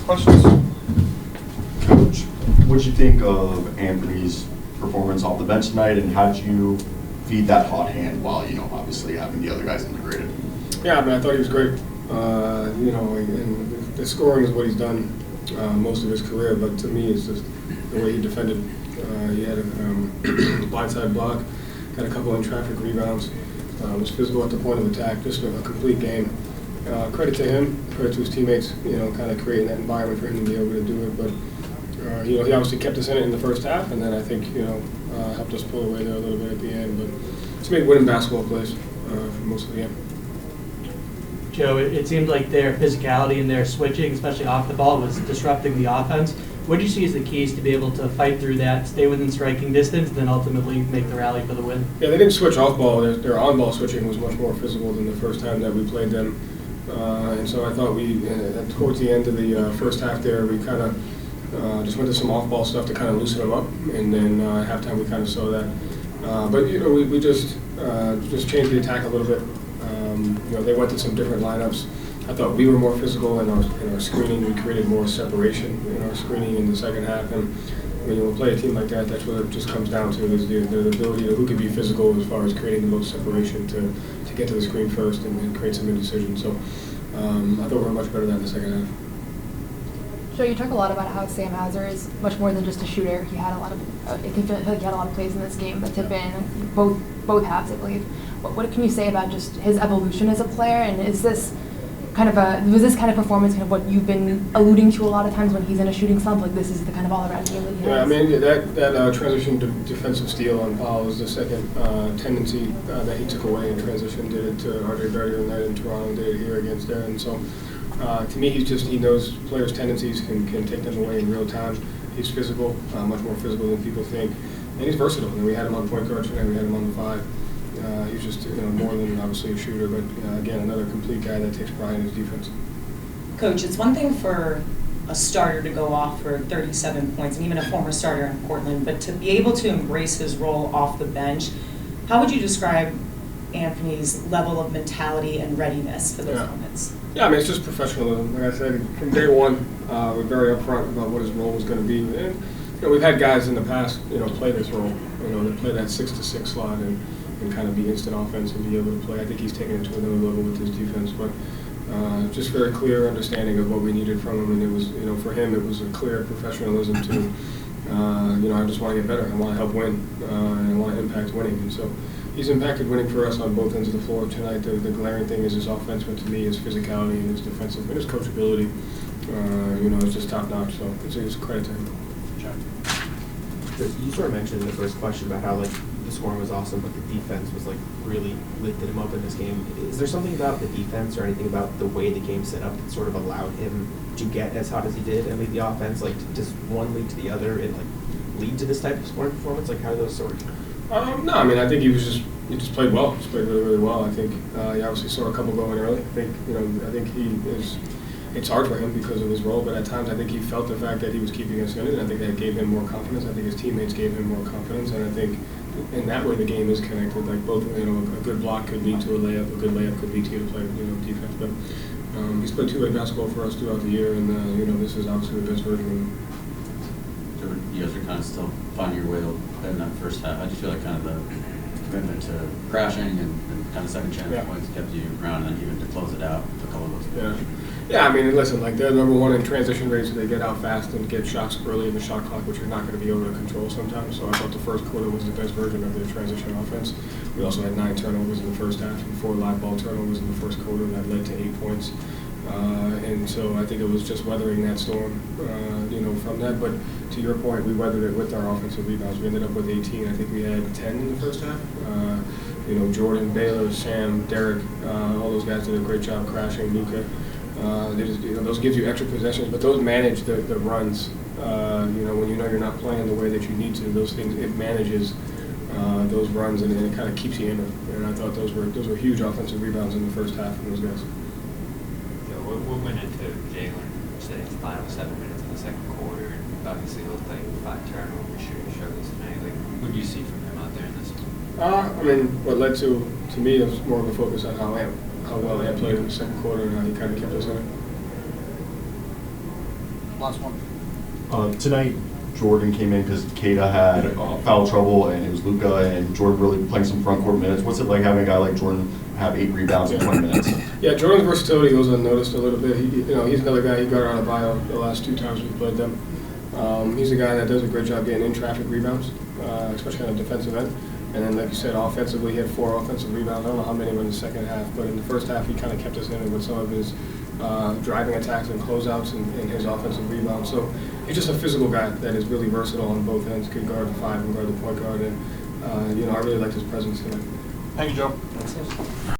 Questions? Coach, what did you think of Anthony's performance off the bench tonight, and how did you feed that hot hand while, obviously having the other guys integrated? Yeah, I thought he was great. And the scoring is what he's done most of his career, but to me, it's just the way he defended. He had a blindside block, had a couple in traffic rebounds, was physical at the point of attack, just a complete game. Credit to him, credit to his teammates, kind of creating that environment for him to be able to do it. But, he obviously kept us in it in the first half, and then I think, helped us pull away there a little bit at the end. But it's made winning basketball plays for most of the game. Joe, it seemed like their physicality and their switching, especially off the ball, was disrupting the offense. What do you see as the keys to be able to fight through that, stay within striking distance, and then ultimately make the rally for the win? Yeah, they didn't switch off ball. Their on-ball switching was much more physical than the first time that we played them. And so I thought towards the end of the first half there, we kind of just went to some off-ball stuff to kind of loosen them up. And then at halftime, we kind of saw that. But, we just changed the attack a little bit. They went to some different lineups. I thought we were more physical in our screening. We created more separation in our screening in the second half. And when you play a team like that, that's what it just comes down to, is the ability to who can be physical as far as creating the most separation to get to the screen first and create some indecision. So I thought we were much better than the second half. Joe, you talk a lot about how Sam Hauser is much more than just a shooter. He had a lot of, I feel like he had a lot of plays in this game that tip in both halves, I believe. What can you say about just his evolution as a player, and was this kind of performance kind of what you've been alluding to a lot of times when he's in a shooting slump? Like, this is the kind of all-around game that he has? Yeah, I mean, that transition to defensive steal on Powell was the second tendency that he took away in transition. Did it to R.J. Barry and that in Toronto, did it here against Darren. So to me, he knows players' tendencies, can take them away in real time. He's physical, much more physical than people think. And he's versatile. And we had him on point guard tonight, we had him on the 5. He's just more than obviously a shooter, but again, another complete guy that takes pride in his defense. Coach, it's one thing for a starter to go off for 37 points, and even a former starter in Portland, but to be able to embrace his role off the bench, how would you describe Anthony's level of mentality and readiness for those moments? Yeah, I mean, it's just professionalism. Like I said, from day one, we're very upfront about what his role was going to be. And we've had guys in the past, play this role, that play that 6-to-6 slot and kind of be instant offense and be able to play. I think he's taken it to another level with his defense, but just very clear understanding of what we needed from him, and it was, for him, it was a clear professionalism to, I just want to get better. I want to help win, and I want to impact winning. And so he's impacted winning for us on both ends of the floor tonight. The glaring thing is his offense, but to me, his physicality and his defensive and his coachability, is just top notch. So it's a credit to him. You sort of mentioned in the first question about how the scoring was awesome, but the defense was really lifted him up in this game. Is there something about the defense or anything about the way the game set up that sort of allowed him to get as hot as he did and lead the offense? Does one lead to the other and lead to this type of scoring performance? How do those sort of? No, I mean, I think he just played well. He played really, really well. I think he obviously saw a couple going early. I think he is. It's hard for him because of his role, but at times I think he felt the fact that he was keeping us in it, and I think that gave him more confidence. I think his teammates gave him more confidence, and I think in that way the game is connected. Both, a good block could lead to a layup, a good layup could lead to you to play, defense. But he's played two-way basketball for us throughout the year, and this is obviously the best version of him. So you guys are kind of still finding your way to play in that first half. How do you feel like kind of the commitment to crashing and kind of second chance points kept you around, and then even to close it out, a couple of those? Yeah, I mean, listen, they're number one in transition rates, so they get out fast and get shots early in the shot clock, which you're not going to be able to control sometimes. So I thought the first quarter was the best version of their transition offense. We also had 9 turnovers in the first half and 4 live ball turnovers in the first quarter that led to 8 points. And so I think it was just weathering that storm, from that. But to your point, we weathered it with our offensive rebounds. We ended up with 18. I think we had 10 in the first half. Jordan, Baylor, Sam, Derek, all those guys did a great job crashing. Luka. Those gives you extra possessions, but those manage the runs. When you're not playing the way that you need to, those things, it manages those runs, and it kind of keeps you in it. And I thought those were huge offensive rebounds in the first half from those guys. What went into Jalen sitting the final 7 minutes in the second quarter, and obviously looked like 5 turnover shooting struggles tonight? What do you see from him out there in this one? I mean, what led to me, it was more of a focus on how well Ant played in the second quarter and how he kind of kept us in it. last one. Tonight, Jordan came in because Keita had foul trouble, and it was Luka and Jordan really playing some front court minutes. What's it like having a guy like Jordan have 8 rebounds in 20 minutes? Yeah, Jordan's versatility goes unnoticed a little bit. He's another guy. He got out of bio the last 2 times we played them. He's a guy that does a great job getting in traffic rebounds, especially on the defensive end. And then, like you said, offensively, he had 4 offensive rebounds. I don't know how many were in the second half, but in the first half, he kind of kept us in it with some of his driving attacks and closeouts and his offensive rebounds. So he's just a physical guy that is really versatile on both ends, can guard the 5 and guard the point guard. And, I really liked his presence tonight. Thank you, Joe. That's it.